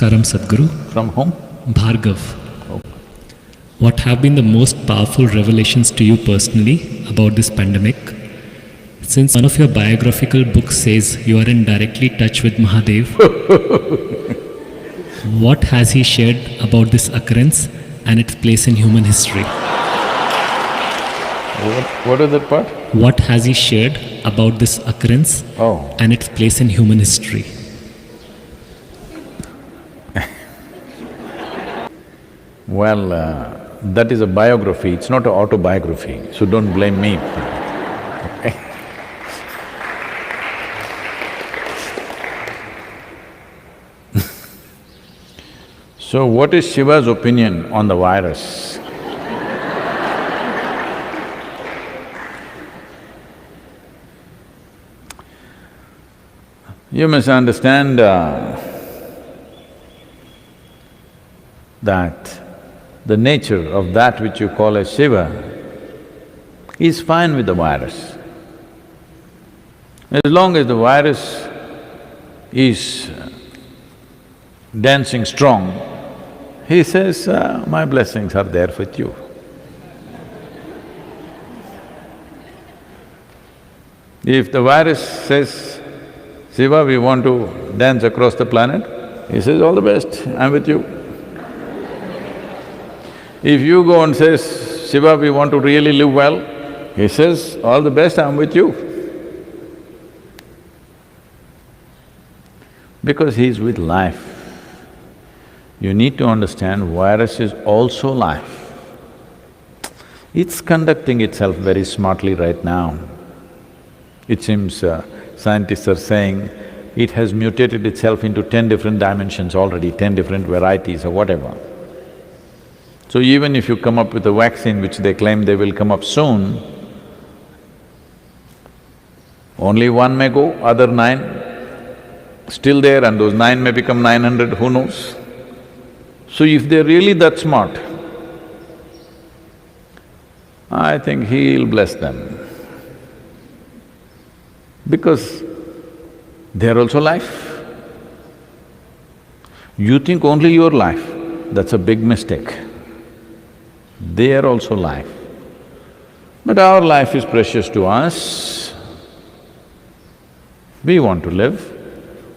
Namaskaram Sadhguru. From whom? Bhargav. What have been the most powerful revelations to you personally about this pandemic? Since one of your biographical books says you are in directly touch with Mahadev, what has he shared about this occurrence and its place in human history? What is that part? What has he shared about this occurrence and its place in human history? Well, that is a biography, it's not an autobiography, so don't blame me. So what is Shiva's opinion on the virus? You must understand that the nature of that which you call as Shiva is fine with the virus. As long as the virus is dancing strong, he says, my blessings are there with you. If the virus says, Shiva, we want to dance across the planet, he says, all the best, I'm with you. If you go and says, Shiva, we want to really live well, he says, all the best, I'm with you. Because he's with life. You need to understand virus is also life. It's conducting itself very smartly right now. It seems scientists are saying it has mutated itself into 10 different dimensions already, 10 different varieties or whatever. So even if you come up with a vaccine which they claim they will come up soon, only one may go, other 9 still there, and those 9 may become 900, who knows? So if they're really that smart, I think he'll bless them. Because they're also life. You think only your life, that's a big mistake. They are also life. But our life is precious to us. We want to live,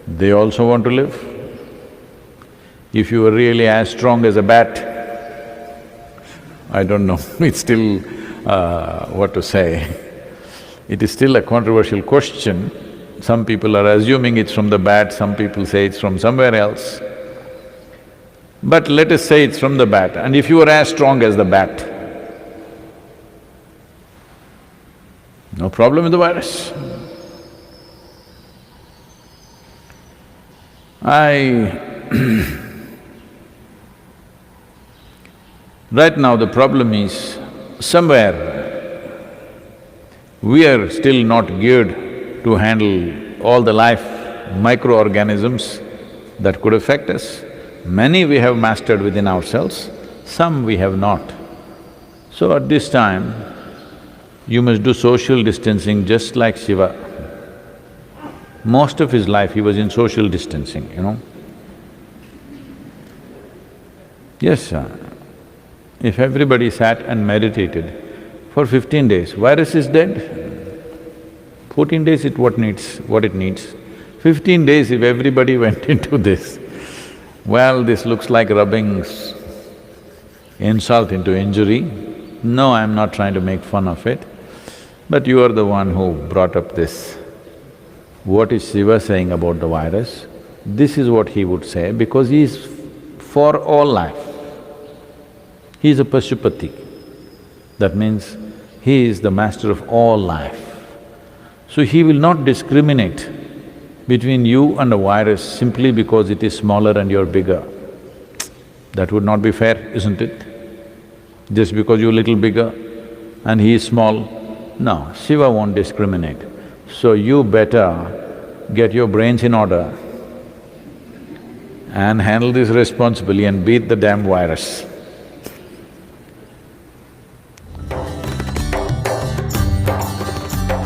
they also want to live. If you were really as strong as a bat, I don't know, it's still what to say. It is still a controversial question. Some people are assuming it's from the bat, some people say it's from somewhere else. But let us say it's from the bat, and if you were as strong as the bat, no problem with the virus. Right now the problem is, somewhere we are still not geared to handle all the life microorganisms that could affect us. Many we have mastered within ourselves, some we have not. So at this time, you must do social distancing just like Shiva. Most of his life he was in social distancing, you know. Yes, if everybody sat and meditated for 15 days, virus is dead. 14 days what it needs. 15 days if everybody went into this, well, this looks like rubbing insult into injury. No, I'm not trying to make fun of it, but you are the one who brought up this. What is Shiva saying about the virus? This is what he would say because he is for all life. He is a Pashupati. That means he is the master of all life. So he will not discriminate between you and a virus simply because it is smaller and you're bigger. That would not be fair, isn't it? Just because you're little bigger and he is small, no, Shiva won't discriminate. So you better get your brains in order and handle this responsibly and beat the damn virus.